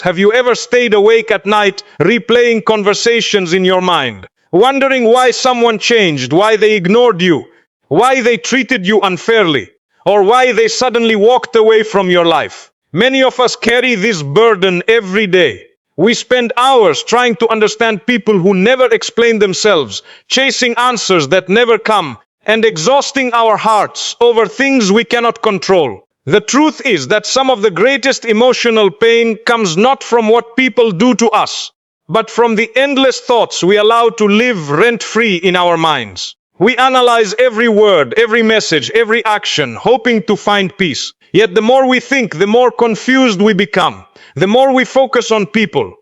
Have you ever stayed awake at night replaying conversations in your mind, wondering why someone changed, why they ignored you, why they treated you unfairly, or why they suddenly walked away from your life? Many of us carry this burden every day. We spend hours trying to understand people who never explain themselves, chasing answers that never come, and exhausting our hearts over things we cannot control. The truth is that some of the greatest emotional pain comes not from what people do to us, but from the endless thoughts we allow to live rent-free in our minds. We analyze every word, every message, every action, hoping to find peace. Yet the more we think, the more confused we become. The more we focus on people,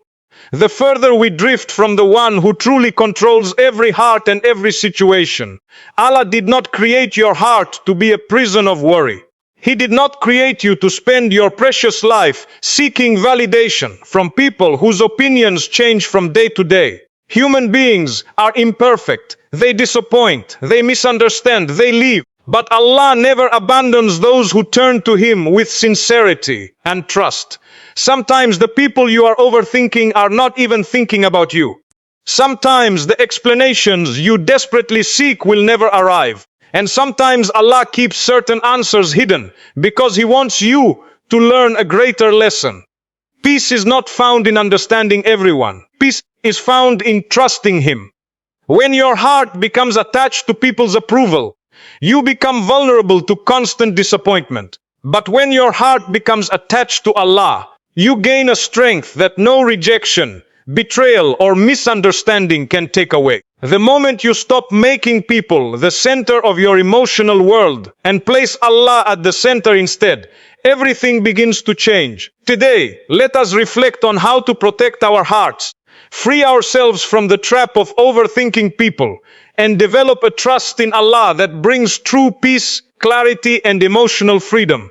the further we drift from the one who truly controls every heart and every situation. Allah did not create your heart to be a prison of worry. He did not create you to spend your precious life seeking validation from people whose opinions change from day to day. Human beings are imperfect. They disappoint, they misunderstand, they leave. But Allah never abandons those who turn to Him with sincerity and trust. Sometimes the people you are overthinking are not even thinking about you. Sometimes the explanations you desperately seek will never arrive. And sometimes Allah keeps certain answers hidden because He wants you to learn a greater lesson. Peace is not found in understanding everyone. Peace is found in trusting Him. When your heart becomes attached to people's approval, you become vulnerable to constant disappointment. But when your heart becomes attached to Allah, you gain a strength that no rejection, betrayal, or misunderstanding can take away. The moment you stop making people the center of your emotional world and place Allah at the center instead, everything begins to change. Today, let us reflect on how to protect our hearts, free ourselves from the trap of overthinking people, and develop a trust in Allah that brings true peace, clarity, and emotional freedom.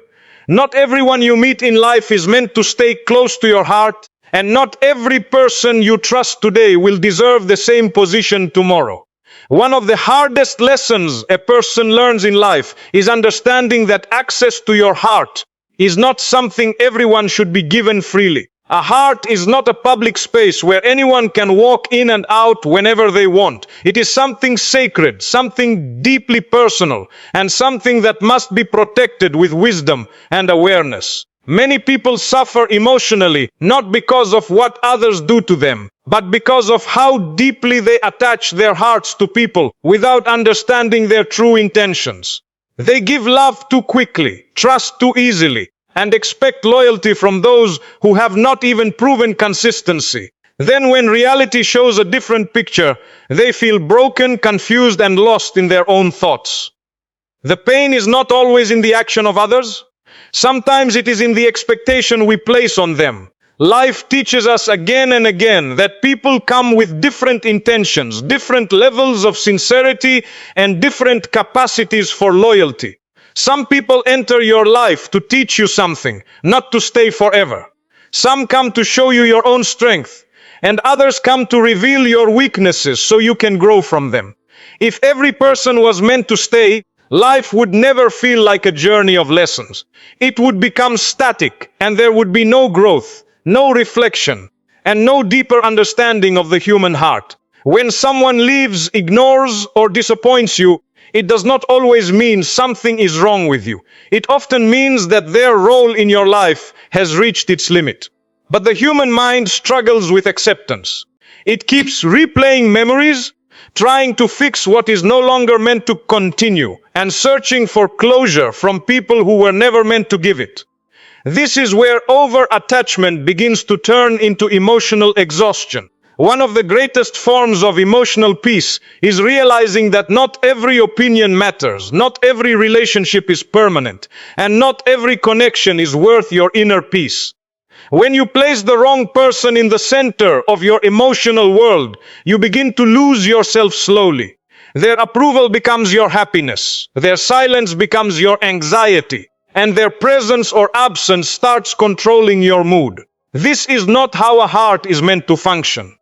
Not everyone you meet in life is meant to stay close to your heart, and not every person you trust today will deserve the same position tomorrow. One of the hardest lessons a person learns in life is understanding that access to your heart is not something everyone should be given freely. A heart is not a public space where anyone can walk in and out whenever they want. It is something sacred, something deeply personal, and something that must be protected with wisdom and awareness. Many people suffer emotionally, not because of what others do to them, but because of how deeply they attach their hearts to people without understanding their true intentions. They give love too quickly, trust too easily, and expect loyalty from those who have not even proven consistency. Then when reality shows a different picture, they feel broken, confused, and lost in their own thoughts. The pain is not always in the action of others. Sometimes it is in the expectation we place on them. Life teaches us again and again that people come with different intentions, different levels of sincerity, and different capacities for loyalty. Some people enter your life to teach you something, not to stay forever. Some come to show you your own strength, and others come to reveal your weaknesses so you can grow from them. If every person was meant to stay, life would never feel like a journey of lessons. It would become static, and there would be no growth, no reflection, and no deeper understanding of the human heart. When someone leaves, ignores, or disappoints you, it does not always mean something is wrong with you. It often means that their role in your life has reached its limit. But the human mind struggles with acceptance. It keeps replaying memories, trying to fix what is no longer meant to continue, and searching for closure from people who were never meant to give it. This is where over-attachment begins to turn into emotional exhaustion. One of the greatest forms of emotional peace is realizing that not every opinion matters, not every relationship is permanent, and not every connection is worth your inner peace. When you place the wrong person in the center of your emotional world, you begin to lose yourself slowly. Their approval becomes your happiness, their silence becomes your anxiety, and their presence or absence starts controlling your mood. This is not how a heart is meant to function.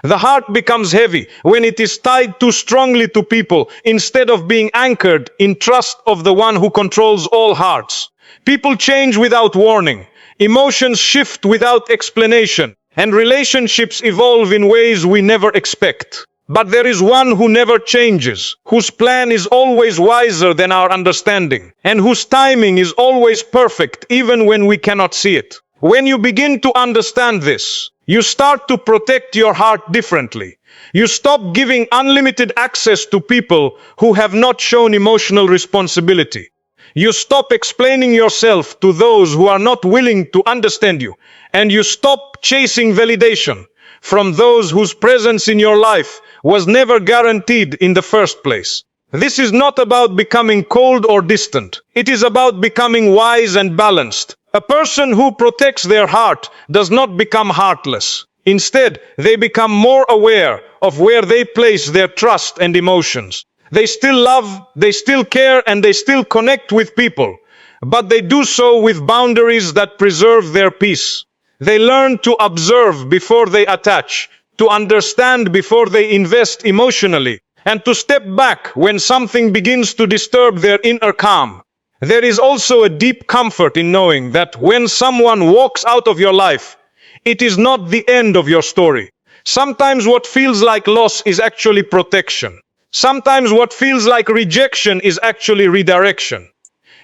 The heart becomes heavy when it is tied too strongly to people instead of being anchored in trust of the one who controls all hearts. People change without warning. Emotions shift without explanation, and relationships evolve in ways we never expect. But there is one who never changes, whose plan is always wiser than our understanding, and whose timing is always perfect even when we cannot see it. When you begin to understand this, you start to protect your heart differently. You stop giving unlimited access to people who have not shown emotional responsibility. You stop explaining yourself to those who are not willing to understand you, and you stop chasing validation from those whose presence in your life was never guaranteed in the first place. This is not about becoming cold or distant. It is about becoming wise and balanced. A person who protects their heart does not become heartless. Instead, they become more aware of where they place their trust and emotions. They still love, they still care, and they still connect with people, but they do so with boundaries that preserve their peace. They learn to observe before they attach, to understand before they invest emotionally, and to step back when something begins to disturb their inner calm. There is also a deep comfort in knowing that when someone walks out of your life, it is not the end of your story. Sometimes what feels like loss is actually protection. Sometimes what feels like rejection is actually redirection.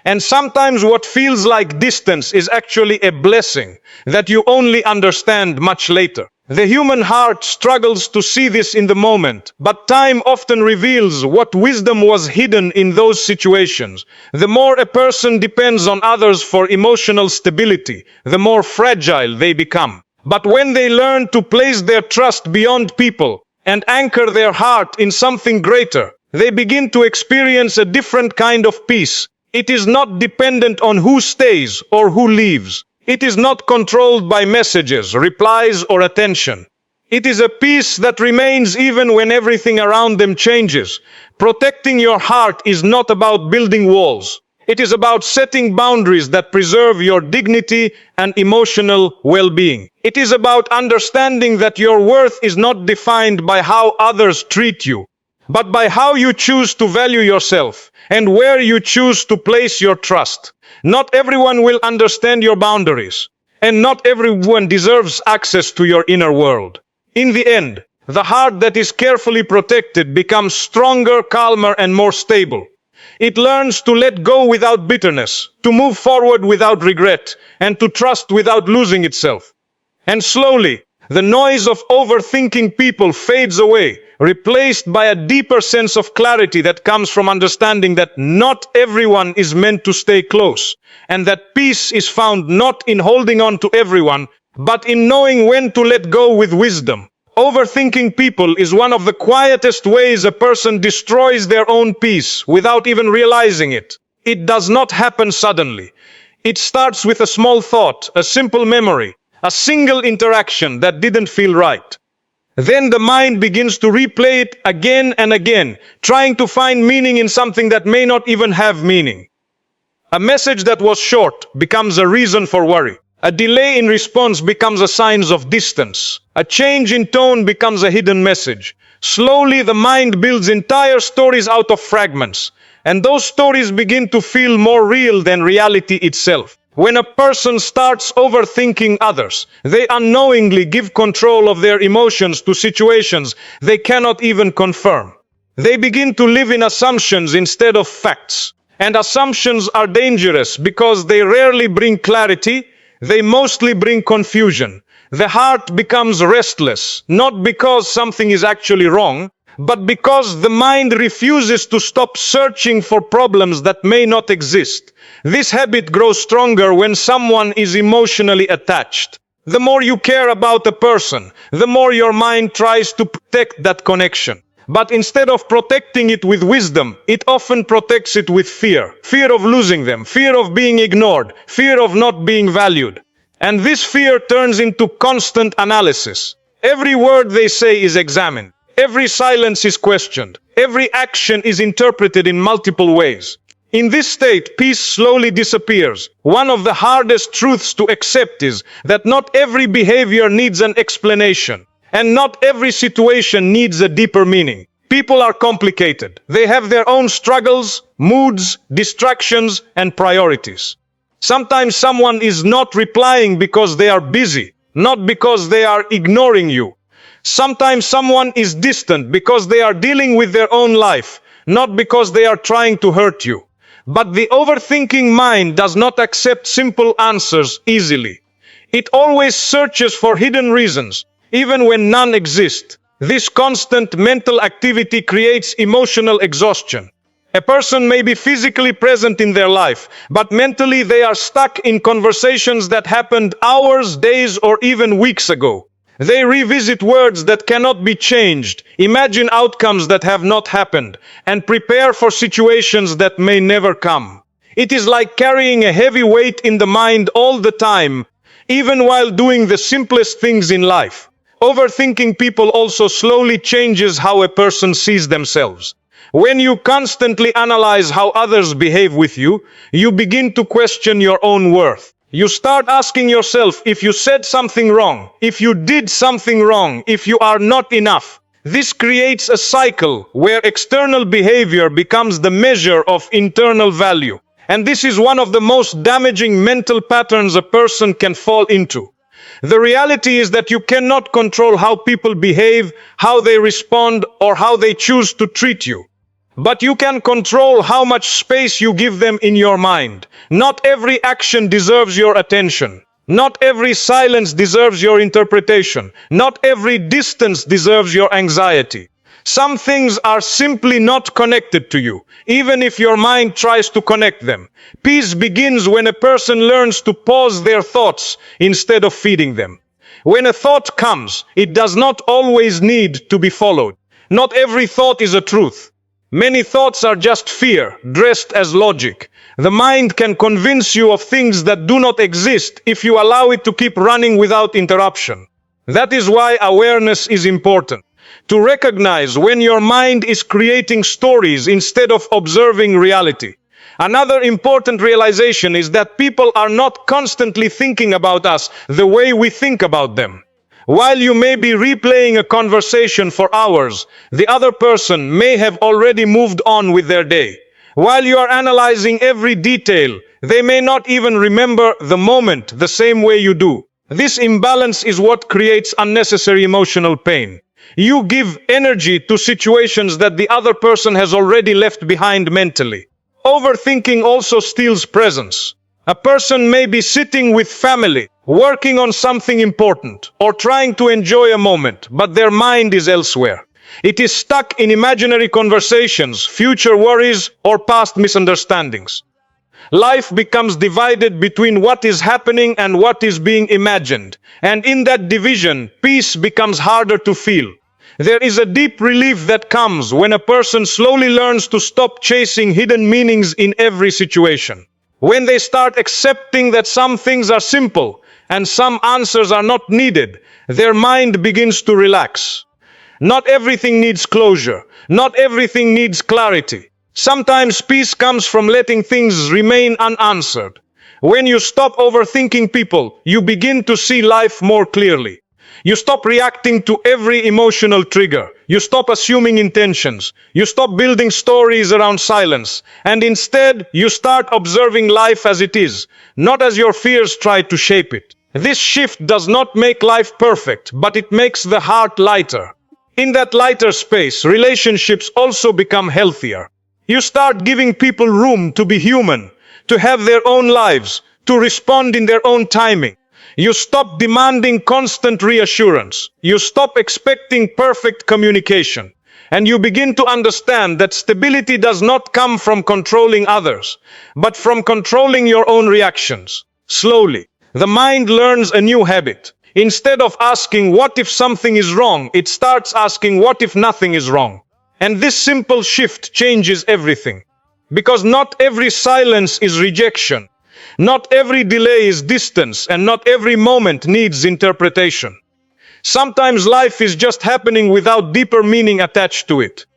And sometimes what feels like distance is actually a blessing that you only understand much later. The human heart struggles to see this in the moment, but time often reveals what wisdom was hidden in those situations. The more a person depends on others for emotional stability, the more fragile they become. But when they learn to place their trust beyond people and anchor their heart in something greater, they begin to experience a different kind of peace. It is not dependent on who stays or who leaves. It is not controlled by messages, replies, or attention. It is a peace that remains even when everything around them changes. Protecting your heart is not about building walls. It is about setting boundaries that preserve your dignity and emotional well-being. It is about understanding that your worth is not defined by how others treat you, but by how you choose to value yourself and where you choose to place your trust. Not everyone will understand your boundaries, and not everyone deserves access to your inner world. In the end, the heart that is carefully protected becomes stronger, calmer, and more stable. It learns to let go without bitterness, to move forward without regret, and to trust without losing itself. And slowly, the noise of overthinking people fades away, replaced by a deeper sense of clarity that comes from understanding that not everyone is meant to stay close, and that peace is found not in holding on to everyone, but in knowing when to let go with wisdom. Overthinking people is one of the quietest ways a person destroys their own peace without even realizing it. It does not happen suddenly. It starts with a small thought, a simple memory, a single interaction that didn't feel right. Then the mind begins to replay it again and again, trying to find meaning in something that may not even have meaning. A message that was short becomes a reason for worry. A delay in response becomes a sign of distance. A change in tone becomes a hidden message. Slowly, the mind builds entire stories out of fragments, and those stories begin to feel more real than reality itself. When a person starts overthinking others, they unknowingly give control of their emotions to situations they cannot even confirm. They begin to live in assumptions instead of facts. And assumptions are dangerous because they rarely bring clarity, they mostly bring confusion. The heart becomes restless, not because something is actually wrong, but because the mind refuses to stop searching for problems that may not exist. This habit grows stronger when someone is emotionally attached. The more you care about a person, the more your mind tries to protect that connection. But instead of protecting it with wisdom, it often protects it with fear. Fear of losing them, fear of being ignored, fear of not being valued. And this fear turns into constant analysis. Every word they say is examined. Every silence is questioned. Every action is interpreted in multiple ways. In this state, peace slowly disappears. One of the hardest truths to accept is that not every behavior needs an explanation, and not every situation needs a deeper meaning. People are complicated. They have their own struggles, moods, distractions, and priorities. Sometimes someone is not replying because they are busy, not because they are ignoring you. Sometimes someone is distant because they are dealing with their own life, not because they are trying to hurt you. But the overthinking mind does not accept simple answers easily. It always searches for hidden reasons, even when none exist. This constant mental activity creates emotional exhaustion. A person may be physically present in their life, but mentally they are stuck in conversations that happened hours, days, or even weeks ago. They revisit words that cannot be changed, imagine outcomes that have not happened, and prepare for situations that may never come. It is like carrying a heavy weight in the mind all the time, even while doing the simplest things in life. Overthinking people also slowly changes how a person sees themselves. When you constantly analyze how others behave with you, you begin to question your own worth. You start asking yourself if you said something wrong, if you did something wrong, if you are not enough. This creates a cycle where external behavior becomes the measure of internal value. And this is one of the most damaging mental patterns a person can fall into. The reality is that you cannot control how people behave, how they respond, or how they choose to treat you. But you can control how much space you give them in your mind. Not every action deserves your attention. Not every silence deserves your interpretation. Not every distance deserves your anxiety. Some things are simply not connected to you, even if your mind tries to connect them. Peace begins when a person learns to pause their thoughts instead of feeding them. When a thought comes, it does not always need to be followed. Not every thought is a truth. Many thoughts are just fear, dressed as logic. The mind can convince you of things that do not exist if you allow it to keep running without interruption. That is why awareness is important. To recognize when your mind is creating stories instead of observing reality. Another important realization is that people are not constantly thinking about us the way we think about them. While you may be replaying a conversation for hours, the other person may have already moved on with their day. While you are analyzing every detail, they may not even remember the moment the same way you do. This imbalance is what creates unnecessary emotional pain. You give energy to situations that the other person has already left behind mentally. Overthinking also steals presence. A person may be sitting with family, working on something important, or trying to enjoy a moment, but their mind is elsewhere. It is stuck in imaginary conversations, future worries, or past misunderstandings. Life becomes divided between what is happening and what is being imagined, and in that division, peace becomes harder to feel. There is a deep relief that comes when a person slowly learns to stop chasing hidden meanings in every situation. When they start accepting that some things are simple and some answers are not needed, their mind begins to relax. Not everything needs closure. Not everything needs clarity. Sometimes peace comes from letting things remain unanswered. When you stop overthinking people, you begin to see life more clearly. You stop reacting to every emotional trigger. You stop assuming intentions. You stop building stories around silence. And instead, you start observing life as it is, not as your fears try to shape it. This shift does not make life perfect, but it makes the heart lighter. In that lighter space, relationships also become healthier. You start giving people room to be human, to have their own lives, to respond in their own timing. You stop demanding constant reassurance. You stop expecting perfect communication. And you begin to understand that stability does not come from controlling others, but from controlling your own reactions. Slowly, the mind learns a new habit. Instead of asking what if something is wrong, it starts asking what if nothing is wrong. And this simple shift changes everything. Because not every silence is rejection. Not every delay is distance, and not every moment needs interpretation. Sometimes life is just happening without deeper meaning attached to it.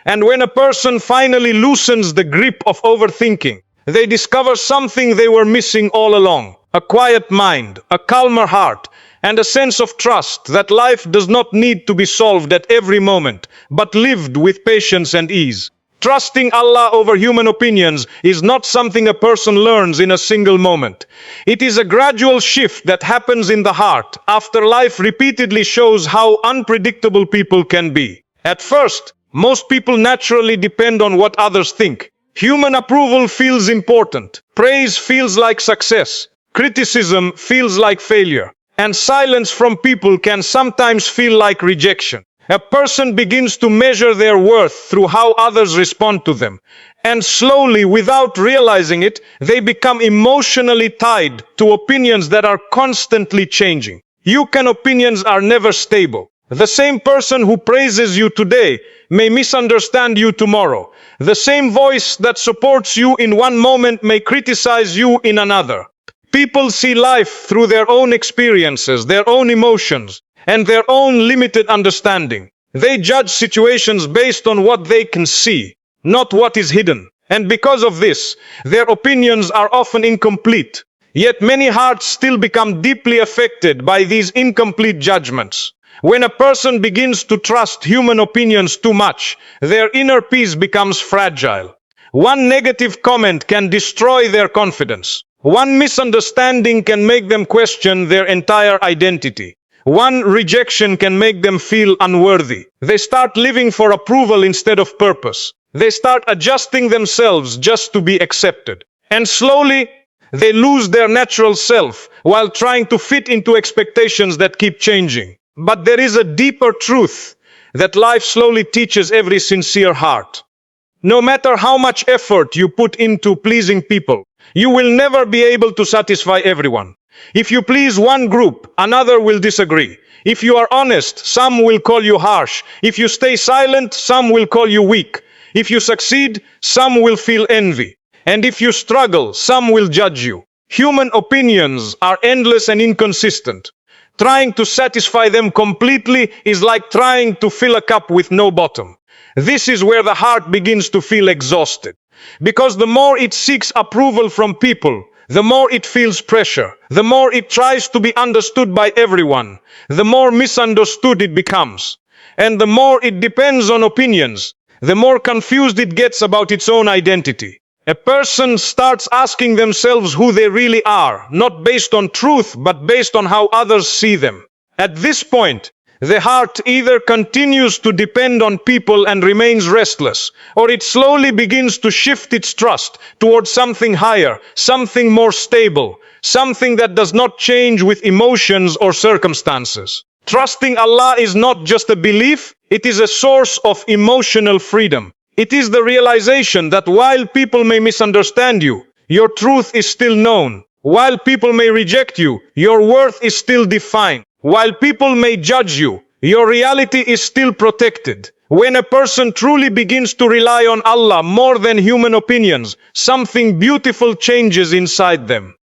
And when a person finally loosens the grip of overthinking, they discover something they were missing all along. A quiet mind, a calmer heart, and a sense of trust that life does not need to be solved at every moment, but lived with patience and ease. Trusting Allah over human opinions is not something a person learns in a single moment. It is a gradual shift that happens in the heart after life repeatedly shows how unpredictable people can be. At first, most people naturally depend on what others think. Human approval feels important. Praise feels like success. Criticism feels like failure. And silence from people can sometimes feel like rejection. A person begins to measure their worth through how others respond to them. And slowly, without realizing it, they become emotionally tied to opinions that are constantly changing. Opinions are never stable. The same person who praises you today may misunderstand you tomorrow. The same voice that supports you in one moment may criticize you in another. People see life through their own experiences, their own emotions, and their own limited understanding. They judge situations based on what they can see, not what is hidden. And because of this, their opinions are often incomplete. Yet many hearts still become deeply affected by these incomplete judgments. When a person begins to trust human opinions too much, their inner peace becomes fragile. One negative comment can destroy their confidence. One misunderstanding can make them question their entire identity. One rejection can make them feel unworthy. They start living for approval instead of purpose. They start adjusting themselves just to be accepted. And slowly, they lose their natural self while trying to fit into expectations that keep changing. But there is a deeper truth that life slowly teaches every sincere heart. No matter how much effort you put into pleasing people, you will never be able to satisfy everyone. If you please one group, another will disagree. If you are honest, some will call you harsh. If you stay silent, some will call you weak. If you succeed, some will feel envy. And if you struggle, some will judge you. Human opinions are endless and inconsistent. Trying to satisfy them completely is like trying to fill a cup with no bottom. This is where the heart begins to feel exhausted. Because the more it seeks approval from people, the more it feels pressure. The more it tries to be understood by everyone, the more misunderstood it becomes. And the more it depends on opinions, the more confused it gets about its own identity. A person starts asking themselves who they really are, not based on truth, but based on how others see them. At this point, the heart either continues to depend on people and remains restless, or it slowly begins to shift its trust towards something higher, something more stable, something that does not change with emotions or circumstances. Trusting Allah is not just a belief, it is a source of emotional freedom. It is the realization that while people may misunderstand you, your truth is still known. While people may reject you, your worth is still defined. While people may judge you, your reality is still protected. When a person truly begins to rely on Allah more than human opinions, something beautiful changes inside them.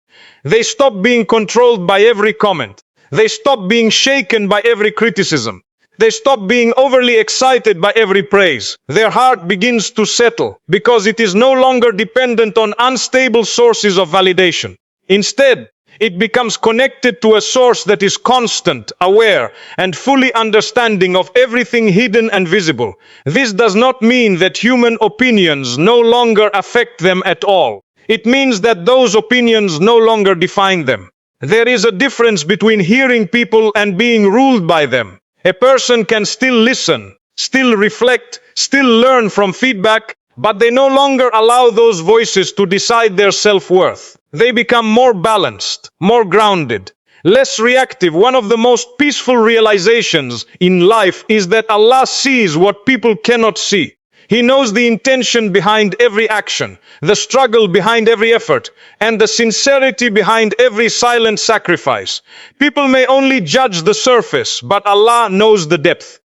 They stop being controlled by every comment. They stop being shaken by every criticism. They stop being overly excited by every praise. Their heart begins to settle because it is no longer dependent on unstable sources of validation. Instead, it becomes connected to a source that is constant, aware, and fully understanding of everything hidden and visible. This does not mean that human opinions no longer affect them at all. It means that those opinions no longer define them. There is a difference between hearing people and being ruled by them. A person can still listen, still reflect, still learn from feedback, but they no longer allow those voices to decide their self-worth. They become more balanced, more grounded, less reactive. One of the most peaceful realizations in life is that Allah sees what people cannot see. He knows the intention behind every action, the struggle behind every effort, and the sincerity behind every silent sacrifice. People may only judge the surface, but Allah knows the depth.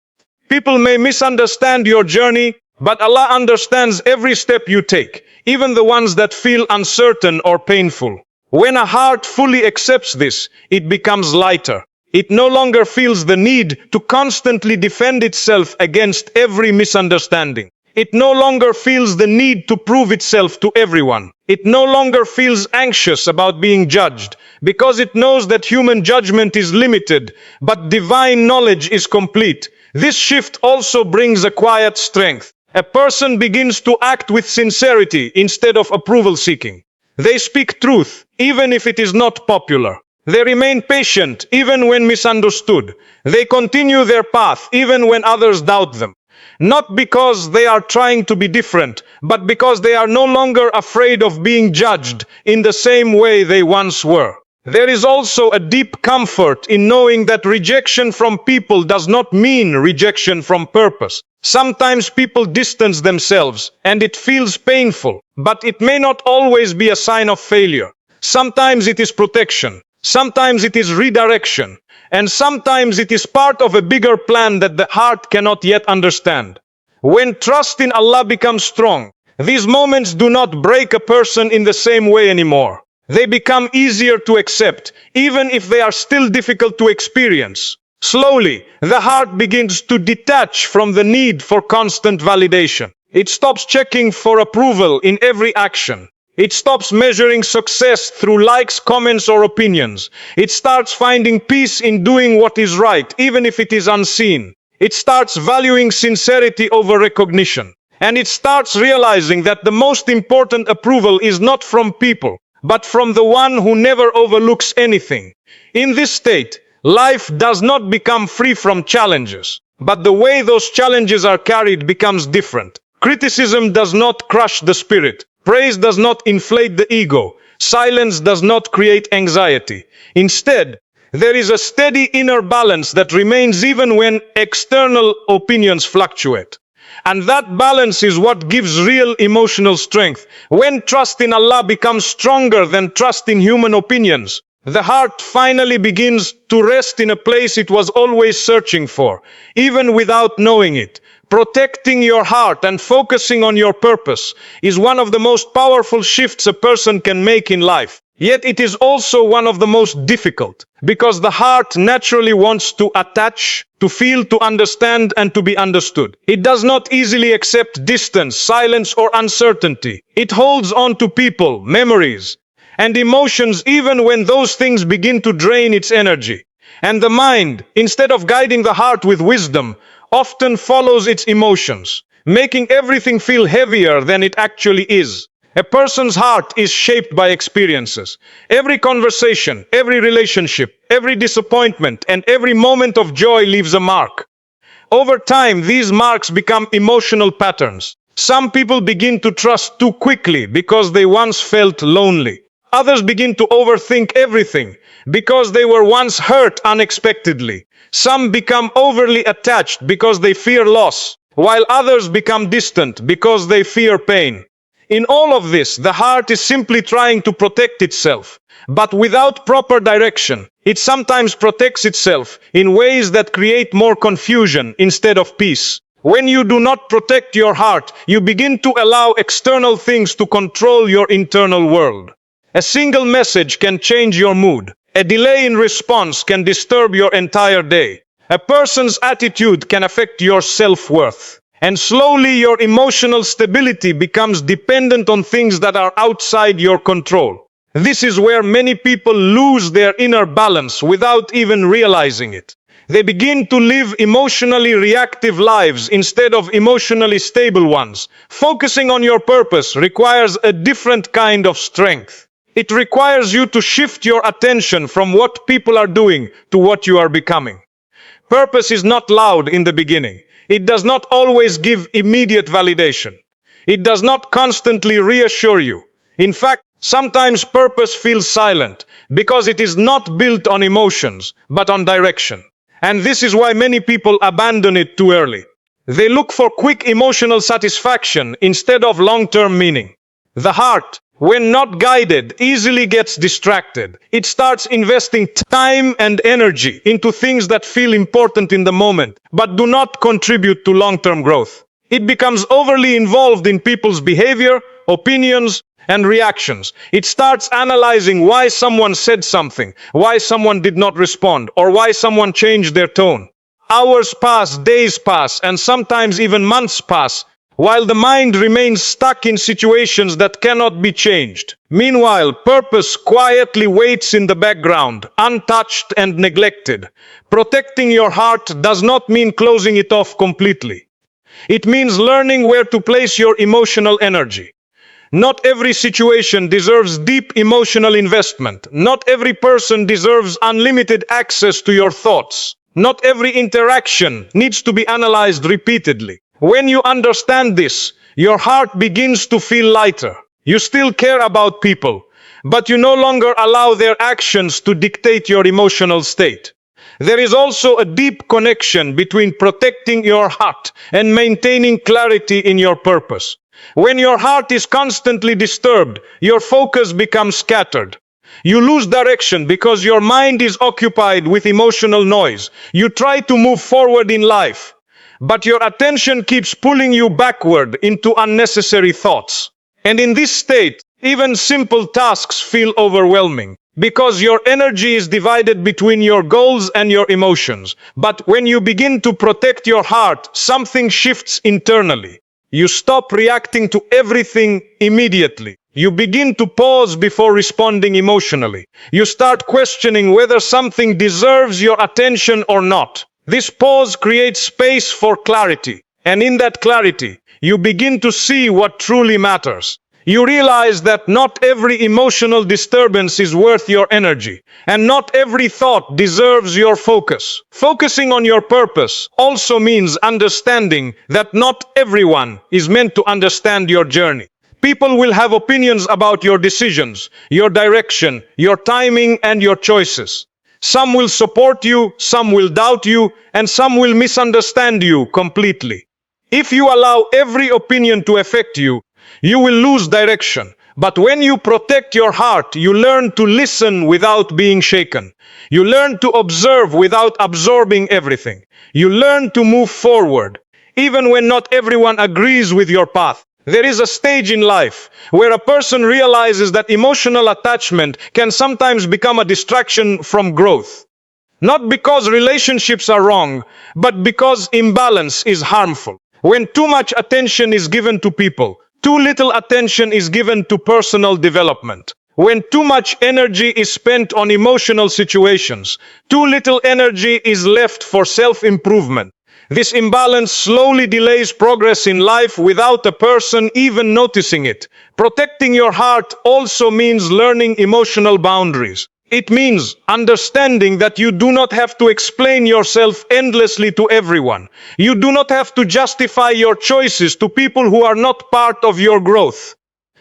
People may misunderstand your journey, but Allah understands every step you take, even the ones that feel uncertain or painful. When a heart fully accepts this, it becomes lighter. It no longer feels the need to constantly defend itself against every misunderstanding. It no longer feels the need to prove itself to everyone. It no longer feels anxious about being judged, because it knows that human judgment is limited, but divine knowledge is complete. This shift also brings a quiet strength. A person begins to act with sincerity instead of approval seeking. They speak truth, even if it is not popular. They remain patient, even when misunderstood. They continue their path, even when others doubt them. Not because they are trying to be different, but because they are no longer afraid of being judged in the same way they once were. There is also a deep comfort in knowing that rejection from people does not mean rejection from purpose. Sometimes people distance themselves, and it feels painful, but it may not always be a sign of failure. Sometimes it is protection, sometimes it is redirection, and sometimes it is part of a bigger plan that the heart cannot yet understand. When trust in Allah becomes strong, these moments do not break a person in the same way anymore. They become easier to accept, even if they are still difficult to experience. Slowly, the heart begins to detach from the need for constant validation. It stops checking for approval in every action. It stops measuring success through likes, comments, or opinions. It starts finding peace in doing what is right, even if it is unseen. It starts valuing sincerity over recognition. And it starts realizing that the most important approval is not from people, but from the one who never overlooks anything. In this state, life does not become free from challenges, but the way those challenges are carried becomes different. Criticism does not crush the spirit. Praise does not inflate the ego. Silence does not create anxiety. Instead, there is a steady inner balance that remains even when external opinions fluctuate. And that balance is what gives real emotional strength. When trust in Allah becomes stronger than trust in human opinions, the heart finally begins to rest in a place it was always searching for, even without knowing it. Protecting your heart and focusing on your purpose is one of the most powerful shifts a person can make in life. Yet it is also one of the most difficult, because the heart naturally wants to attach, to feel, to understand, and to be understood. It does not easily accept distance, silence, or uncertainty. It holds on to people, memories, and emotions even when those things begin to drain its energy. And the mind, instead of guiding the heart with wisdom, often follows its emotions, making everything feel heavier than it actually is. A person's heart is shaped by experiences. Every conversation, every relationship, every disappointment, and every moment of joy leaves a mark. Over time, these marks become emotional patterns. Some people begin to trust too quickly because they once felt lonely. Others begin to overthink everything because they were once hurt unexpectedly. Some become overly attached because they fear loss, while others become distant because they fear pain. In all of this, the heart is simply trying to protect itself, but without proper direction, it sometimes protects itself in ways that create more confusion instead of peace. When you do not protect your heart, you begin to allow external things to control your internal world. A single message can change your mood. A delay in response can disturb your entire day. A person's attitude can affect your self-worth. And slowly your emotional stability becomes dependent on things that are outside your control. This is where many people lose their inner balance without even realizing it. They begin to live emotionally reactive lives instead of emotionally stable ones. Focusing on your purpose requires a different kind of strength. It requires you to shift your attention from what people are doing to what you are becoming. Purpose is not loud in the beginning. It does not always give immediate validation. It does not constantly reassure you. In fact, sometimes purpose feels silent because it is not built on emotions, but on direction. And this is why many people abandon it too early. They look for quick emotional satisfaction instead of long-term meaning. The heart, when not guided, easily gets distracted. It starts investing time and energy into things that feel important in the moment, but do not contribute to long-term growth. It becomes overly involved in people's behavior, opinions, and reactions. It starts analyzing why someone said something, why someone did not respond, or why someone changed their tone. Hours pass, days pass, and sometimes even months pass, while the mind remains stuck in situations that cannot be changed. Meanwhile, purpose quietly waits in the background, untouched and neglected. Protecting your heart does not mean closing it off completely. It means learning where to place your emotional energy. Not every situation deserves deep emotional investment. Not every person deserves unlimited access to your thoughts. Not every interaction needs to be analyzed repeatedly. When you understand this, your heart begins to feel lighter. You still care about people, but you no longer allow their actions to dictate your emotional state. There is also a deep connection between protecting your heart and maintaining clarity in your purpose. When your heart is constantly disturbed, your focus becomes scattered. You lose direction because your mind is occupied with emotional noise. You try to move forward in life, but your attention keeps pulling you backward into unnecessary thoughts. And in this state, even simple tasks feel overwhelming because your energy is divided between your goals and your emotions. But when you begin to protect your heart, something shifts internally. You stop reacting to everything immediately. You begin to pause before responding emotionally. You start questioning whether something deserves your attention or not. This pause creates space for clarity. And in that clarity, you begin to see what truly matters. You realize that not every emotional disturbance is worth your energy, and not every thought deserves your focus. Focusing on your purpose also means understanding that not everyone is meant to understand your journey. People will have opinions about your decisions, your direction, your timing, and your choices. Some will support you, some will doubt you, and some will misunderstand you completely. If you allow every opinion to affect you, you will lose direction. But when you protect your heart, you learn to listen without being shaken. You learn to observe without absorbing everything. You learn to move forward, even when not everyone agrees with your path. There is a stage in life where a person realizes that emotional attachment can sometimes become a distraction from growth. Not because relationships are wrong, but because imbalance is harmful. When too much attention is given to people, too little attention is given to personal development. When too much energy is spent on emotional situations, too little energy is left for self-improvement. This imbalance slowly delays progress in life without a person even noticing it. Protecting your heart also means learning emotional boundaries. It means understanding that you do not have to explain yourself endlessly to everyone. You do not have to justify your choices to people who are not part of your growth.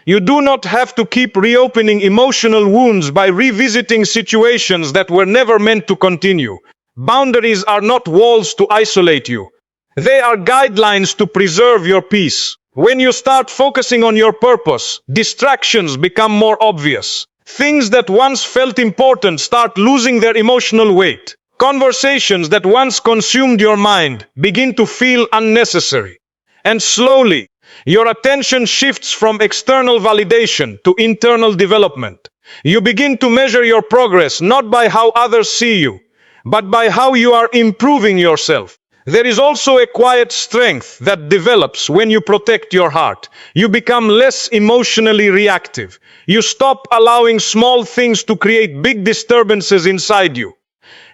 You do not have to keep reopening emotional wounds by revisiting situations that were never meant to continue. Boundaries are not walls to isolate you. They are guidelines to preserve your peace. When you start focusing on your purpose, distractions become more obvious. Things that once felt important start losing their emotional weight. Conversations that once consumed your mind begin to feel unnecessary. And slowly, your attention shifts from external validation to internal development. You begin to measure your progress not by how others see you, but by how you are improving yourself. There is also a quiet strength that develops when you protect your heart. You become less emotionally reactive. You stop allowing small things to create big disturbances inside you.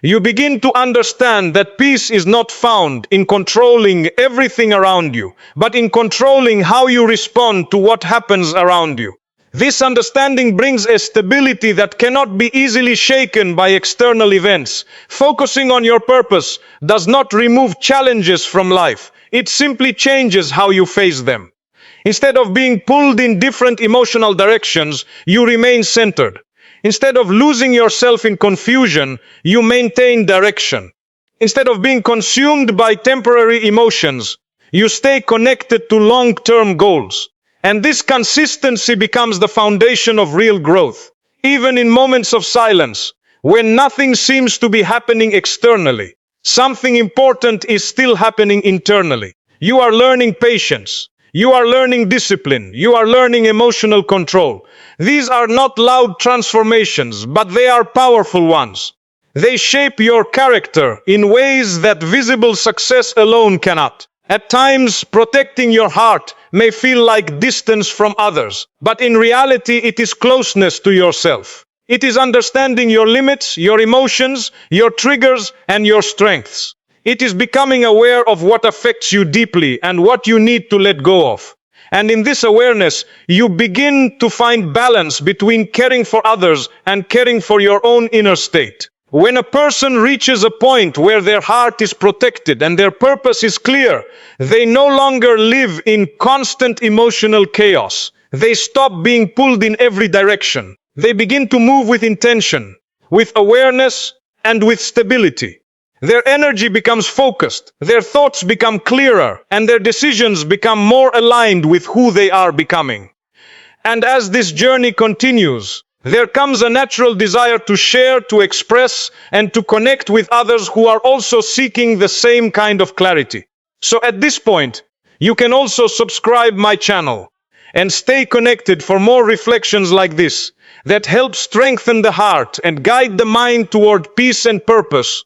You begin to understand that peace is not found in controlling everything around you, but in controlling how you respond to what happens around you. This understanding brings a stability that cannot be easily shaken by external events. Focusing on your purpose does not remove challenges from life. It simply changes how you face them. Instead of being pulled in different emotional directions, you remain centered. Instead of losing yourself in confusion, you maintain direction. Instead of being consumed by temporary emotions, you stay connected to long-term goals. And this consistency becomes the foundation of real growth. Even in moments of silence, when nothing seems to be happening externally, something important is still happening internally. You are learning patience. You are learning discipline. You are learning emotional control. These are not loud transformations, but they are powerful ones. They shape your character in ways that visible success alone cannot. At times, protecting your heart may feel like distance from others, but in reality, it is closeness to yourself. It is understanding your limits, your emotions, your triggers, and your strengths. It is becoming aware of what affects you deeply and what you need to let go of. And in this awareness, you begin to find balance between caring for others and caring for your own inner state. When a person reaches a point where their heart is protected and their purpose is clear, they no longer live in constant emotional chaos. They stop being pulled in every direction. They begin to move with intention, with awareness, and with stability. Their energy becomes focused, their thoughts become clearer, and their decisions become more aligned with who they are becoming. And as this journey continues, there comes a natural desire to share, to express, and to connect with others who are also seeking the same kind of clarity. So at this point, you can also subscribe my channel and stay connected for more reflections like this that help strengthen the heart and guide the mind toward peace and purpose